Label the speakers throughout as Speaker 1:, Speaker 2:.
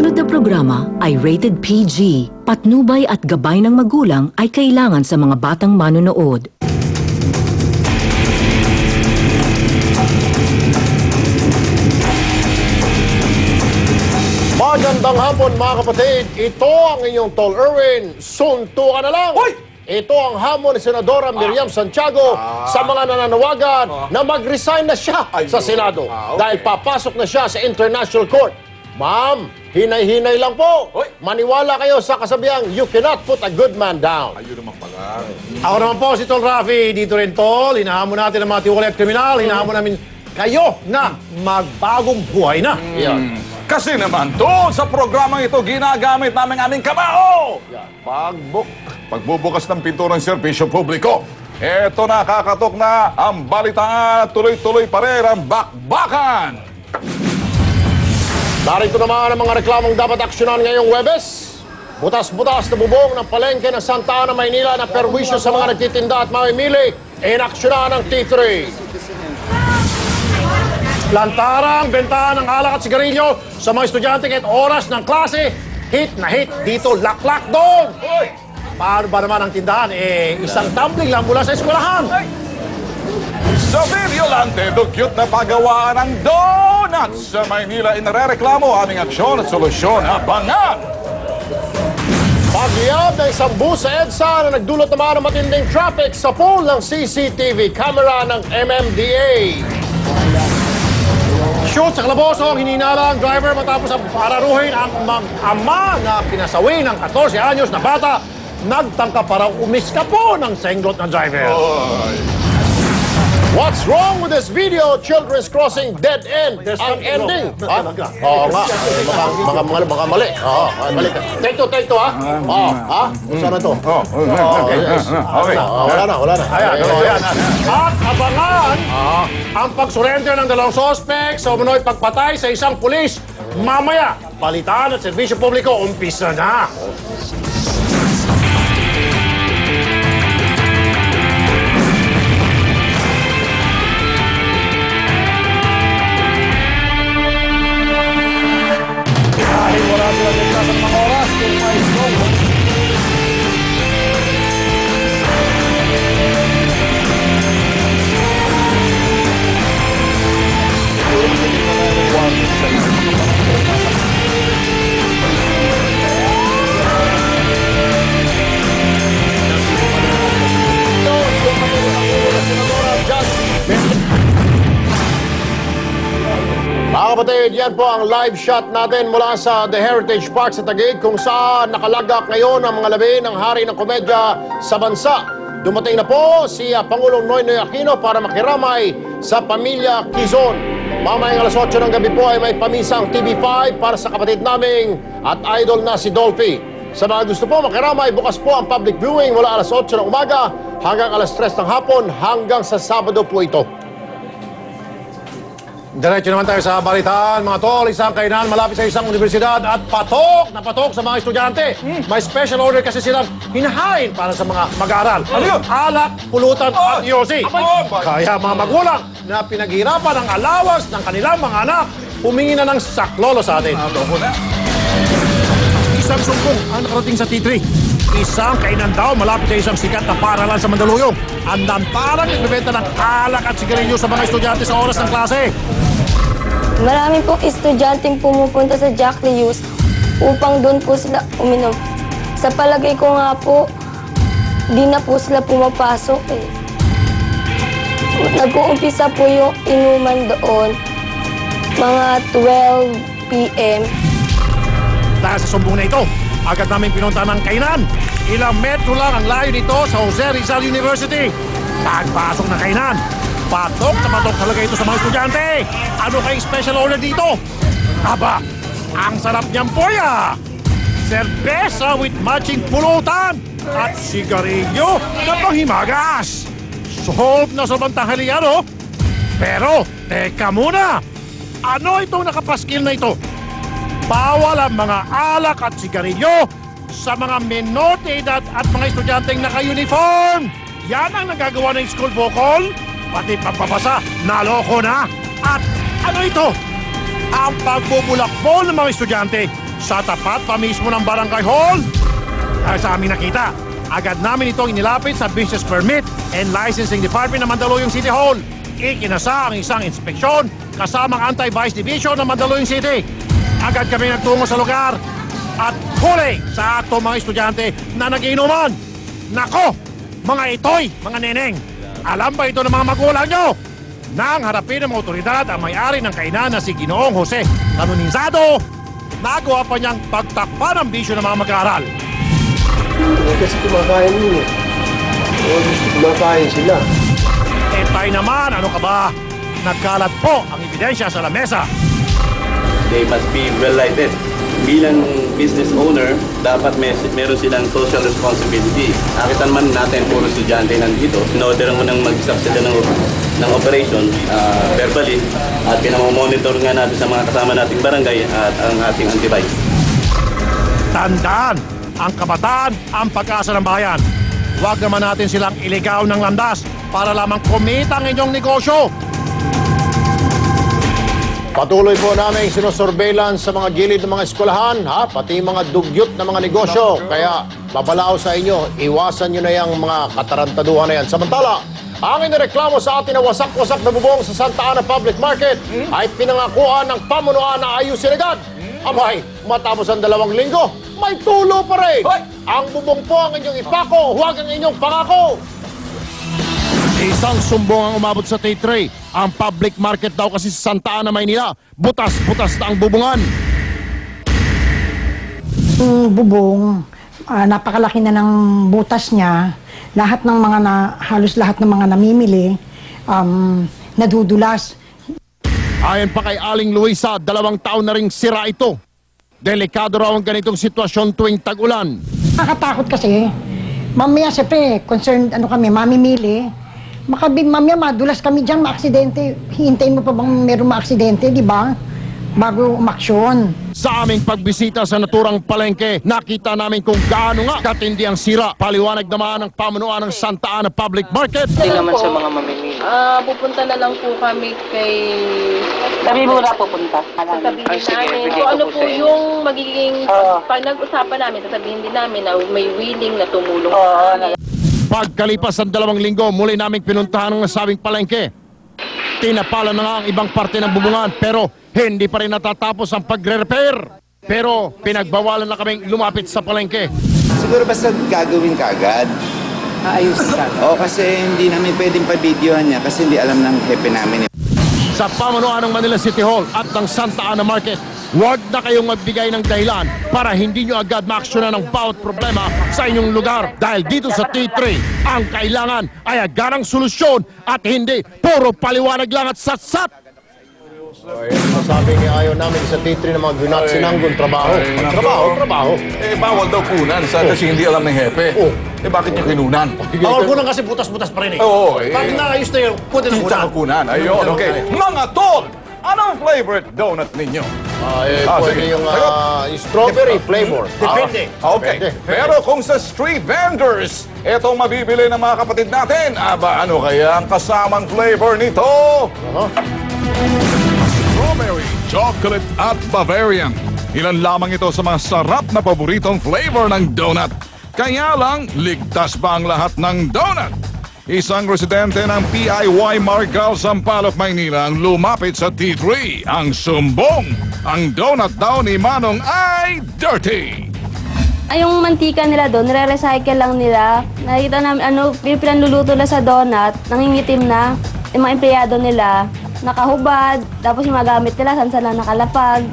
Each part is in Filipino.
Speaker 1: sumusunod na programa ay rated PG. Patnubay at gabay ng magulang ay kailangan sa mga batang manonood.
Speaker 2: Magandang hapon mga kapatid, ito ang inyong Tol Erwin, suntukan na lang!
Speaker 3: Hoy!
Speaker 2: Ito ang hamon ni Senadora Miriam Santiago sa mga nananawagan na mag-resign na siya sa Senado dahil papasok na siya sa International Court. Ma'am, hinay-hinay lang po. Maniwala kayo sa kasabihang, you cannot put a good man down.
Speaker 3: Ayun naman pala.
Speaker 2: Ako naman po si Tol Rafi, dito rin Tol. Hinahamon natin ang mga tiwalay at kriminal. Hinahamon namin kayo na magbagong buhay na.
Speaker 3: Kasi naman doon sa programang ito, ginagamit namin aming kabao! Pagbubukas ng pinto ng serbisyo publiko. Eto na, kakatok na ang balitaan at tuloy-tuloy pa rin ang bakbakan!
Speaker 2: Narito naman ang mga reklamong dapat aksyonan ngayong Huwebes. Butas-butas na bubong ng palengke ng Santa Ana, Maynila na perwisyo sa mga nagtitinda at mamimili. Inaksyonan ng T3. Lantarang bentahan ng alak at sigarilyo sa mga estudyante kahit oras ng klase. Hit na hit dito, laklak doon. Paano ba naman ang tindahan? Isang tumbling lang mula sa eskwelahan.
Speaker 3: Sa Violante, dugyot na pagawaan ng donuts sa Maynila. Inarereklamo aming aksyon at solusyon. Abangan!
Speaker 2: Pagyab ng isang bus sa EDSA na nagdulot naman ng matinding traffic sa pool ng CCTV camera ng MMDA. Shoot sa kalaboso, hininalang driver matapos ang pararuhin ang mag-ama na pinasawi ng 14 anyos na bata. Nagtangka para umiskapo ng senglot ng driver. What's wrong with this video? Children's crossing dead end. Ang ending. Oo nga. Baka mali. Mali ka. Take two, ha? Saan na to?
Speaker 3: Okay.
Speaker 2: Wala na. Ayan. At abangan ang pag-surrender ng dalawang suspect sa umunoy pagpatay sa isang pulis. Mamaya, balitaan at serbisyo publiko, umpisa na. Wala sila dito sa mga oras kung may snow. Mga kapatid, yan po ang live shot natin mula sa The Heritage Park sa Taguig kung saan nakalagak ngayon ang mga labi ng hari ng komedya sa bansa. Dumating na po si Pangulong Noynoy Aquino para makiramay sa pamilya Quezon. Mamayang alas 8 ng gabi po ay may pamisang TV5 para sa kapatid naming at idol na si Dolphy. Sa mga gusto po makiramay, bukas po ang public viewing mula alas 8 ng umaga hanggang alas 3 ng hapon hanggang sa Sabado po ito. Diretso naman tayo sa balitaan, mga tol. Isang kainan malapit sa isang universidad at patok na patok sa mga estudyante. May special order kasi silang hinahain para sa mga mag-aaral.
Speaker 3: Ano yun?
Speaker 2: Alak, pulutan at yosi. Kaya mga magulang na pinaghirapan ang allowance ng kanilang mga anak, humingi na ng saklolo sa atin. Isang sumbong ang nakarating sa T3. Isang kainan daw malapit sa isang sikat na paaralan sa Mandaluyong. Ang lantarang nagbebenta ng alak at sigarilyo sa mga estudyante sa oras ng klase.
Speaker 4: Marami pong estudyanteng pumupunta sa Jack Leos upang doon po sila uminom. Sa palagay ko nga po, di na po sila pumapasok eh. Nag-uumpisa po yung inuman doon, mga 12 p.m.
Speaker 2: Dahil sa sumbong na ito, agad namin pinunta ng kainan. Ilang metro lang ang layo nito sa Jose Rizal University. Pagpasok ng kainan, patok na patok talaga ito sa mga estudyante. Ano kayong special order dito? Aba, ang sarap niyang poya! Serbesa with matching pulutan at sigarilyo na panghimagas. Solve na sa bantanghalian, oh! Pero, teka muna! Ano itong nakapaskil na ito? Bawal ang mga alak at sigarilyo sa mga menor de edad at mga estudyanteng naka-uniform. Yan ang nagagawa ng school vocal. Pati pagpapasa, naloko na. At ano ito? Ang pagbubulakbol ng mga estudyante sa tapat pa mismo ng barangay hall. Dahil sa aming nakita, agad namin itong inilapit sa Business Permit and Licensing Department ng Mandaluyong City Hall. Ikinasa ang isang inspeksyon kasamang Anti-Vice Division ng Mandaluyong City. Agad kami nagtungo sa lugar at huli sa akto mga estudyante na nagiinuman. Nako, mga itoy, mga neneng, alam ba ito ng mga magulang nyo? Nang harapin ng mga otoridad ang may-ari ng kainan na si Ginoong Jose Canonizado, nagawa pa niyang pagtakpan ang bisyo ng mga mag-aaral.
Speaker 5: Kasi kumakain mo. Gusto kumakain sila.
Speaker 2: Eh tayo naman, ano ka ba? Nagkalat po ang ebidensya sa lamesa.
Speaker 6: They must be well lighted. Bilang business owner, dapat meron silang social responsibility. Nakita naman natin, puro estudyante nandito. In-order mo nang mag-stop sila ng operation verbally at pinamomonitor nga natin sa mga kasama nating barangay at ang ating anti-vice.
Speaker 2: Tandaan, ang kabataan, ang pag-asa ng bayan. Huwag naman natin silang iligaw ng landas para lamang kumita ang inyong negosyo.
Speaker 5: Patuloy po namin sinusurveillance sa mga gilid ng mga eskwelahan, pati mga dugyot na mga negosyo. Kaya babalao sa inyo, iwasan nyo na yung mga katarantaduhan na yan. Samantala, ang inireklamo sa atin na wasak-wasak na bubong sa Santa Ana Public Market ay pinangakuan ng pamunuan na ayusin agad. Abay, matapos ang 2 linggo, may tulo pa rin. Ang bubong po ang inyong ipako, huwag ang inyong pangako.
Speaker 2: Isang sumbong ang umabot sa T3. Ang public market daw kasi sa Santa Ana, Maynila, butas-butas na ang bubungan.
Speaker 7: Yung bubong, napakalaki na ng butas niya. Lahat ng mga halos lahat ng mga namimili, nadudulas.
Speaker 2: Ayon pa kay Aling Luisa, 2 taon na ring sira ito. Delikado raw ang ganitong sitwasyon tuwing tag-ulan.
Speaker 7: Nakakatakot kasi. Mamaya, siyempre, concerned kami, mamimili. Mamaya, madulas kami dyan, maaksidente. Hihintayin mo pa bang meron maaksidente, di ba? Bago umaksyon.
Speaker 2: Sa aming pagbisita sa naturang palengke, nakita namin kung gaano nga katindi ang sira. Paliwanag naman ng pamunuan ng Santa Ana Public Market.
Speaker 8: Hindi naman sa mga mamimili.
Speaker 9: Pupunta na lang po kami kay...
Speaker 8: Sabi mo na pupunta.
Speaker 9: Sasabihin
Speaker 8: Ay, sige,
Speaker 9: namin
Speaker 8: bigay
Speaker 9: kung
Speaker 8: ko
Speaker 9: ano
Speaker 8: po
Speaker 9: po
Speaker 8: sa inyo.
Speaker 9: yung magiging... Pag nag-usapan namin, sasabihin din namin na may willing na tumulong sa amin.
Speaker 2: Pagkalipas ng 2 linggo, muli naming pinuntahan ng nasabing palengke. Tinapala na nga ang ibang parte ng bubungan pero hindi pa rin natatapos ang pagre-repair. Pero pinagbawalan na kaming lumapit sa palengke.
Speaker 10: Siguro basta gagawin ka agad.
Speaker 8: Ayusin ka.
Speaker 10: Oo, kasi hindi namin pwedeng pa-videohan niya kasi hindi alam ng hepe namin.
Speaker 2: Sa pamunuan ng Manila City Hall at ng Santa Ana Market, huwag na kayong magbigay ng dahilan para hindi nyo agad maaksyonan ng bawat problema sa inyong lugar. Dahil dito sa T3, ang kailangan ay agarang solusyon at hindi puro paliwanag lang at satsat.
Speaker 5: Masabi niya ayaw namin sa T3 ng mga gunat-sinanggon trabaho. Trabaho.
Speaker 3: Eh, bawal daw kunan kasi hindi alam ng hepe. Eh, bakit niyo kinunan?
Speaker 2: Bawal ko kasi butas-butas pa rin eh.
Speaker 3: Oo, eh.
Speaker 2: Pag naayos na yun, pwede na
Speaker 3: Kita kunan. Ayun, okay. Mga tol, anong favorite donut ninyo?
Speaker 5: Pwede
Speaker 3: sige.
Speaker 5: yung strawberry flavor.
Speaker 2: Depende.
Speaker 3: Okay. Pero kung sa street vendors, etong mabibili ng mga kapatid natin, ano kaya ang kasamang flavor nito? Strawberry, chocolate at Bavarian. Ilan lamang ito sa mga sarap na paboritong flavor ng donut. Kaya lang, ligtas ba ang lahat ng donut? Isang residente ng PIY Margal, Sampaloc, Maynila ang lumapit sa T3. Ang sumbong, ang donut daw ni Manong ay dirty.
Speaker 4: Ay, yung mantika nila doon, nire-recycle lang nila. Nakita namin, pinanluluto na sa donut, nangingitim na. Yung mga empleyado nila, nakahubad, tapos yung mga gamit nila, saan na nakalapag.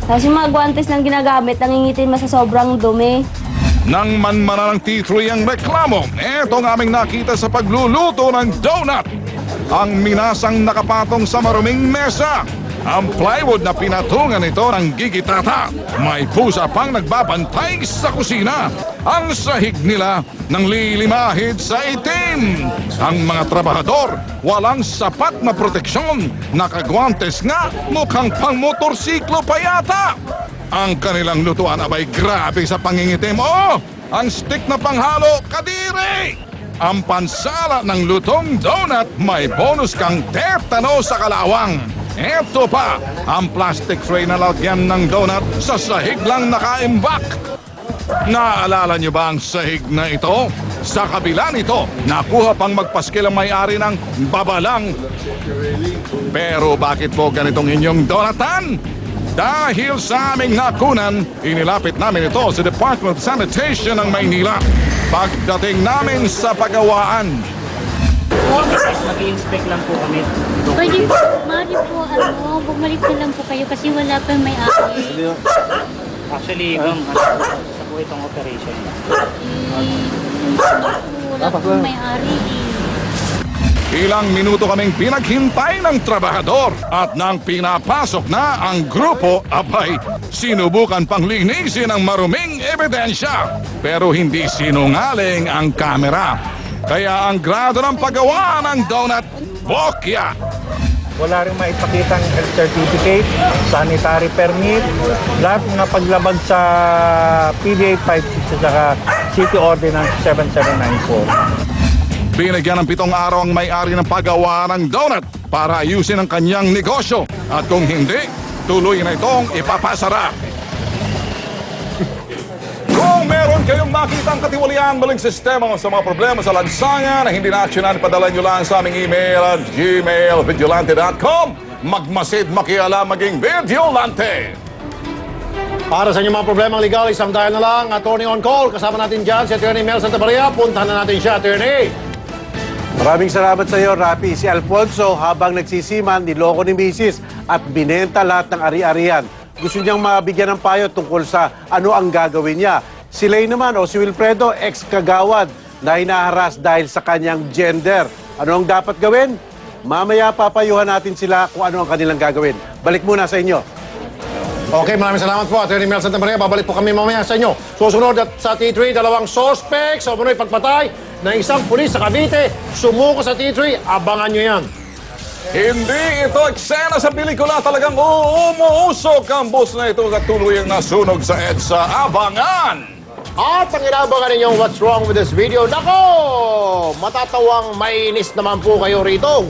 Speaker 4: Tapos yung mga guantes lang ginagamit, nangingitim na sa sobrang dumi.
Speaker 3: Nang manmana ng T3 ang reklamo, etong aming nakita sa pagluluto ng donut. Ang minasang nakapatong sa maruming mesa. Ang plywood na pinatungan ito ng gigitata. May pusa pang nagbabantay sa kusina. Ang sahig nila nang lilimahid sa itim. Ang mga trabahador, walang sapat na proteksyon. Nakagwantes nga, mukhang pang motorsiklo pa yata. Ang kanilang lutuan abay grabe sa pangingitim. Ang stick na panghalo, kadiri! Ang pansala ng lutong donut, may bonus kang tetano sa kalawang. Eto pa, ang plastic tray na lagyan ng donut sa sahig lang nakaimbak. Naalala niyo ba ang sahig na ito? Sa kabila nito, nakuha pang magpaskil ang may-ari ng babalang. Pero bakit po ganitong inyong donatan? Dahil sa aming nakunan, inilapit namin ito sa Department of Sanitation ng Maynila. Pagdating namin sa pagawaan,
Speaker 8: Mag-i-inspect lang po kami.
Speaker 11: Pwede po, maaari po, bumalik na lang po kayo kasi wala pa yung may-ari.
Speaker 8: Actually, ma'am, sa po itong operation.
Speaker 11: Wala pa yung may-ari.
Speaker 3: ilang minuto kaming pinaghintay ng trabahador at nang pinapasok na ang grupo, abay, sinubukan pang linisin ang maruming ebidensya. Pero hindi sinungaling ang kamera. Kaya ang grado ng paggawa ng donut, bokya.
Speaker 12: Wala rin maipakitang health certificate, sanitary permit, lahat na paglabag sa PDA 56 at saka City Ordinance 7794.
Speaker 3: Binigyan ng 7 araw ang may-ari ng paggawa ng donut para ayusin ang kanyang negosyo. At kung hindi, tuloy na itong ipapasara. Kung meron kayong makitang katiwalian maling sistema sa mga problema sa lansangan na hindi na-actionan, padala nyo lang sa aming email at gmailvigilante.com. Magmasid, makialam, maging Vigilante.
Speaker 5: Para sa inyong mga problemang legal, isang dahil na lang, Attorney on Call. Kasama natin dyan si Attorney Mel Santa Maria. Puntahan na natin siya, Attorney.
Speaker 13: Maraming salamat sa iyo, Rapi. Si Alfonso, habang nagsisiman, niloko ni Mrs. at binenta lahat ng ari-arian. Gusto niyang mabigyan ng payo tungkol sa ano ang gagawin niya. Si Lay naman o si Wilfredo, ex-kagawad na hinaharas dahil sa kanyang gender. Ano ang dapat gawin? Mamaya papayuhan natin sila kung ano ang kanilang gagawin. Balik muna sa inyo.
Speaker 5: Okay, maraming salamat po, Attorney Mel Santa Maria. Babalik po kami mamaya sa inyo. Susunod at sa T3, 2 suspect sa umunoy pagpatay ng isang pulis sa Cavite. Sumuko sa T3, abangan nyo yan.
Speaker 3: Hindi ito eksena sa pelikula. Talagang umuusok ang bus na ito at tuloy ang nasunog sa EDSA. Abangan!
Speaker 5: At ang inaabangan ninyong what's wrong with this video, nako! Matatawang mainis naman po kayo rito.